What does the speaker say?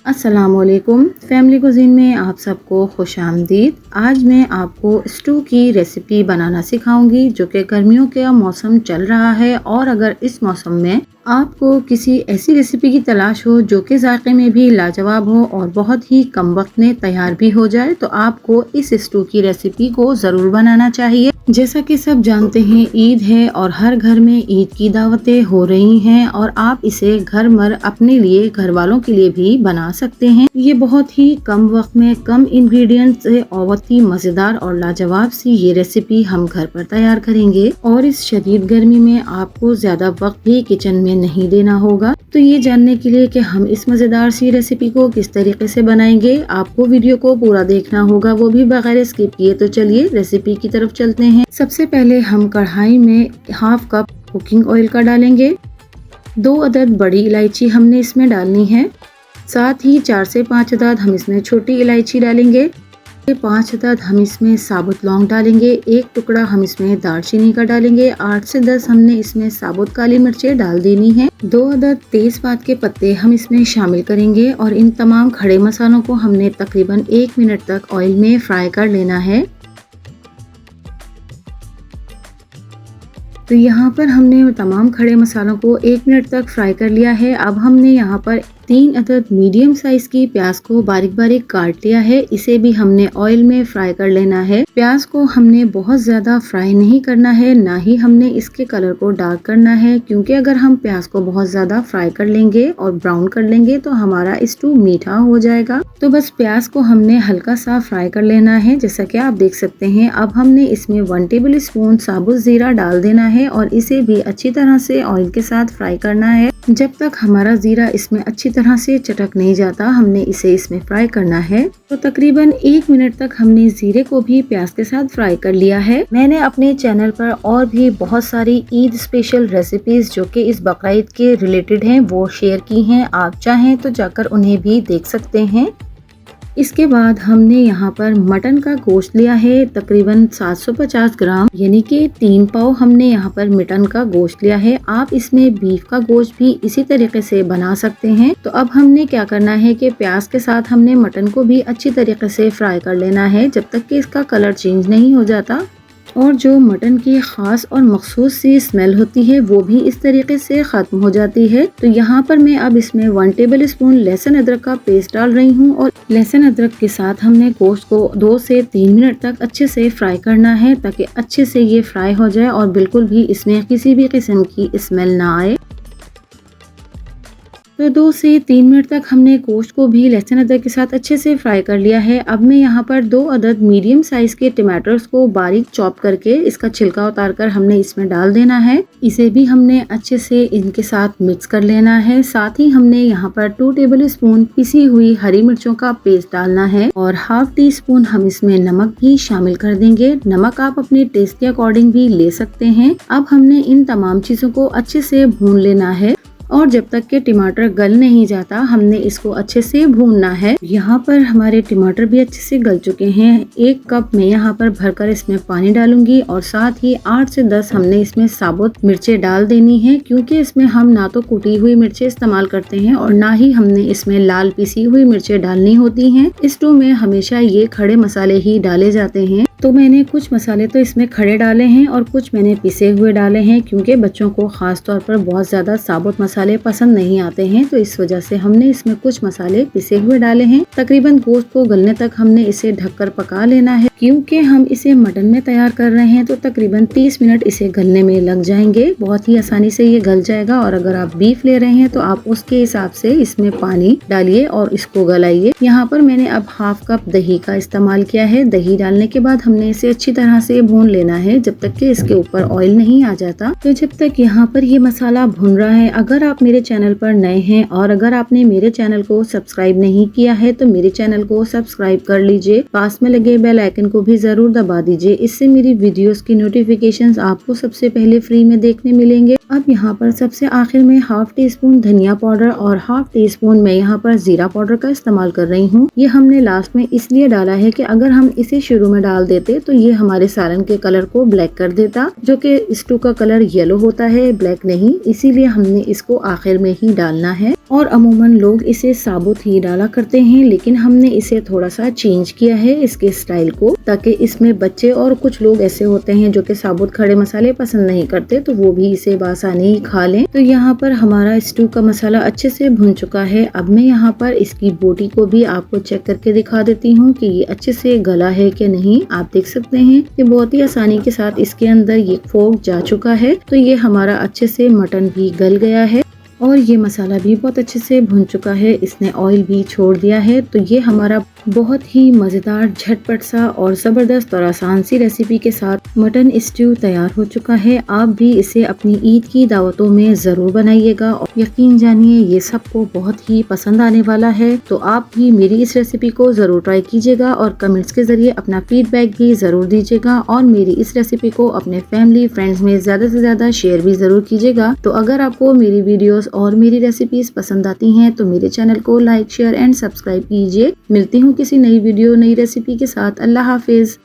अस्सलामुअलैकुम। Family cuisine में आप सबको खुशामदीद। आज मैं आपको स्टू की रेसिपी बनाना सिखाऊंगी जो कि गर्मियों का मौसम चल रहा है और अगर इस मौसम में आपको किसी ऐसी रेसिपी की तलाश हो जो कि जायके में भी लाजवाब हो और बहुत ही कम वक्त में तैयार भी हो जाए तो आपको इस स्टू की रेसिपी को ज़रूर बनाना चाहिए। जैसा कि सब जानते हैं ईद है और हर घर में ईद की दावतें हो रही हैं और आप इसे घर मर अपने लिए घर वालों के लिए भी बना सकते हैं। ये बहुत ही कम वक्त में कम इंग्रेडिएंट्स से बहुत ही मज़ेदार और लाजवाब सी ये रेसिपी हम घर पर तैयार करेंगे और इस शदीद गर्मी में आपको ज्यादा वक्त भी किचन में नहीं देना होगा। तो ये जानने के लिए कि हम इस मज़ेदार सी रेसिपी को किस तरीके से बनाएंगे आपको वीडियो को पूरा देखना होगा, वो भी बगैर स्किप किए। तो चलिए रेसिपी की तरफ चलते हैं। सबसे पहले हम कढ़ाई में हाफ कप कुकिंग ऑयल का डालेंगे। 2 अदद बड़ी इलायची हमने इसमें डालनी है, साथ ही 4 से 5 अदद हम इसमें छोटी इलायची डालेंगे। 5 अदद हम इसमें साबुत लौंग डालेंगे। 1 टुकड़ा हम इसमें दालचीनी का डालेंगे। 8 से 10 हमने इसमें साबुत काली मिर्चें डाल देनी है। 2 अदद तेजपात के पत्ते हम इसमें शामिल करेंगे और इन तमाम खड़े मसालों को हमने तकरीबन 1 मिनट तक ऑयल में फ्राई कर लेना है। तो यहाँ पर हमने तमाम खड़े मसालों को 1 मिनट तक फ्राई कर लिया है। अब हमने यहाँ पर 3 अदद मीडियम साइज की प्याज को बारीक बारीक काट लिया है। इसे भी हमने ऑयल में फ्राई कर लेना है। प्याज को हमने बहुत ज्यादा फ्राई नहीं करना है, ना ही हमने इसके कलर को डार्क करना है, क्योंकि अगर हम प्याज को बहुत ज्यादा फ्राई कर लेंगे और ब्राउन कर लेंगे तो हमारा स्टू मीठा हो जाएगा। तो बस प्याज को हमने हल्का सा फ्राई कर लेना है, जैसा कि आप देख सकते हैं। अब हमने इसमें 1 टेबल स्पून साबुत जीरा डाल देना है और इसे भी अच्छी तरह से ऑयल के साथ फ्राई करना है। जब तक हमारा जीरा इसमें अच्छी तरह से चटक नहीं जाता हमने इसे इसमें फ्राई करना है। तो तकरीबन 1 मिनट तक हमने जीरे को भी प्याज के साथ फ्राई कर लिया है। मैंने अपने चैनल पर और भी बहुत सारी ईद स्पेशल रेसिपीज जो कि इस बकरीद के रिलेटेड हैं वो शेयर की हैं, आप चाहें तो जाकर उन्हें भी देख सकते हैं। इसके बाद हमने यहाँ पर मटन का गोश्त लिया है तकरीबन 750 ग्राम, यानी कि 3 पाव हमने यहाँ पर मटन का गोश्त लिया है। आप इसमें बीफ का गोश्त भी इसी तरीके से बना सकते हैं। तो अब हमने क्या करना है कि प्याज के साथ हमने मटन को भी अच्छी तरीके से फ्राई कर लेना है जब तक कि इसका कलर चेंज नहीं हो जाता और जो मटन की ख़ास और मखसूस सी स्मेल होती है वो भी इस तरीके से ख़त्म हो जाती है। तो यहाँ पर मैं अब इसमें 1 टेबल स्पून लहसुन अदरक का पेस्ट डाल रही हूँ और लहसुन अदरक के साथ हमने गोश्त को 2 से 3 मिनट तक अच्छे से फ्राई करना है ताकि अच्छे से ये फ्राई हो जाए और बिल्कुल भी इसमें किसी भी किस्म की स्मेल ना आए। तो 2 से 3 मिनट तक हमने गोश्त को भी लहसुन अदरक के साथ अच्छे से फ्राई कर लिया है। अब मैं यहाँ पर 2 अदद मीडियम साइज के टमाटर्स को बारीक चॉप करके इसका छिलका उतारकर हमने इसमें डाल देना है। इसे भी हमने अच्छे से इनके साथ मिक्स कर लेना है। साथ ही हमने यहाँ पर 2 टेबल स्पून पिसी हुई हरी मिर्चों का पेस्ट डालना है और हाफ टी स्पून हम इसमें नमक भी शामिल कर देंगे। नमक आप अपने टेस्ट के अकॉर्डिंग भी ले सकते हैं। अब हमने इन तमाम चीजों को अच्छे से भून लेना है और जब तक के टमाटर गल नहीं जाता हमने इसको अच्छे से भूनना है। यहाँ पर हमारे टमाटर भी अच्छे से गल चुके हैं। 1 कप में यहाँ पर भरकर इसमें पानी डालूंगी और साथ ही 8 से 10 हमने इसमें साबुत मिर्चें डाल देनी है, क्योंकि इसमें हम ना तो कुटी हुई मिर्चें इस्तेमाल करते हैं और ना ही हमने इसमें लाल पिसी हुई मिर्चें डालनी होती हैं। इस स्टू में हमेशा ये खड़े मसाले ही डाले जाते हैं। तो मैंने कुछ मसाले तो इसमें खड़े डाले हैं और कुछ मैंने पिसे हुए डाले हैं, क्योंकि बच्चों को खास तौर पर बहुत ज्यादा साबुत मसाले पसंद नहीं आते हैं। तो इस वजह से हमने इसमें कुछ मसाले पिसे हुए डाले हैं। तकरीबन गोश्त को गलने तक हमने इसे ढककर पका लेना है। क्योंकि हम इसे मटन में तैयार कर रहे हैं तो तकरीबन 30 मिनट इसे गलने में लग जाएंगे। बहुत ही आसानी से ये गल जाएगा और अगर आप बीफ ले रहे हैं तो आप उसके हिसाब से इसमें पानी डालिए और इसको गलाइए। यहाँ पर मैंने अब हाफ कप दही का इस्तेमाल किया है। दही डालने के बाद हमने इसे अच्छी तरह से भून लेना है जब तक कि इसके ऊपर ऑयल नहीं आ जाता। तो जब तक यहाँ पर ये मसाला भुन रहा है, अगर आप मेरे चैनल पर नए हैं और अगर आपने मेरे चैनल को सब्सक्राइब नहीं किया है तो मेरे चैनल को सब्सक्राइब कर लीजिए। पास में लगे बेल आइकन को भी जरूर दबा दीजिए, इससे मेरी वीडियोस की नोटिफिकेशंस आपको सबसे पहले फ्री में देखने मिलेंगे। अब यहाँ पर सबसे आखिर में हाफ टी स्पून धनिया पाउडर और हाफ टी स्पून मैं यहाँ पर जीरा पाउडर का इस्तेमाल कर रही हूँ। ये हमने लास्ट में इसलिए डाला है कि अगर हम इसे शुरू में डाल देते तो ये हमारे सालन के कलर को ब्लैक कर देता, जो कि स्टू का कलर येलो होता है, ब्लैक नहीं। इसीलिए हमने इसको आखिर में ही डालना है। और अमूमन लोग इसे साबुत ही डाला करते हैं, लेकिन हमने इसे थोड़ा सा चेंज किया है इसके स्टाइल को, ताकि इसमें बच्चे और कुछ लोग ऐसे होते हैं जो कि साबुत खड़े मसाले पसंद नहीं करते, तो वो भी इसे आसानी ही खा लें। तो यहाँ पर हमारा स्टू का मसाला अच्छे से भुन चुका है। अब मैं यहाँ पर इसकी बोटी को भी आपको चेक करके दिखा देती हूँ कि ये अच्छे से गला है कि नहीं। आप देख सकते हैं कि बहुत ही आसानी के साथ इसके अंदर ये फोक जा चुका है। तो ये हमारा अच्छे से मटन भी गल गया है और ये मसाला भी बहुत अच्छे से भुन चुका है, इसने ऑयल भी छोड़ दिया है। तो ये हमारा बहुत ही मज़ेदार, झटपट सा और ज़बरदस्त और आसान सी रेसिपी के साथ मटन स्ट्यू तैयार हो चुका है। आप भी इसे अपनी ईद की दावतों में ज़रूर बनाइएगा और यकीन जानिए ये सबको बहुत ही पसंद आने वाला है। तो आप भी मेरी इस रेसिपी को ज़रूर ट्राई कीजिएगा और कमेंट्स के ज़रिए अपना फीडबैक भी ज़रूर दीजिएगा और मेरी इस रेसिपी को अपने फैमिली फ्रेंड्स में ज़्यादा से ज़्यादा शेयर भी ज़रूर कीजिएगा। तो अगर आपको मेरी वीडियोस और मेरी रेसिपीज पसंद आती हैं तो मेरे चैनल को लाइक, शेयर एंड सब्सक्राइब कीजिए। मिलती हूँ किसी नई वीडियो, नई रेसिपी के साथ। अल्लाह हाफिज।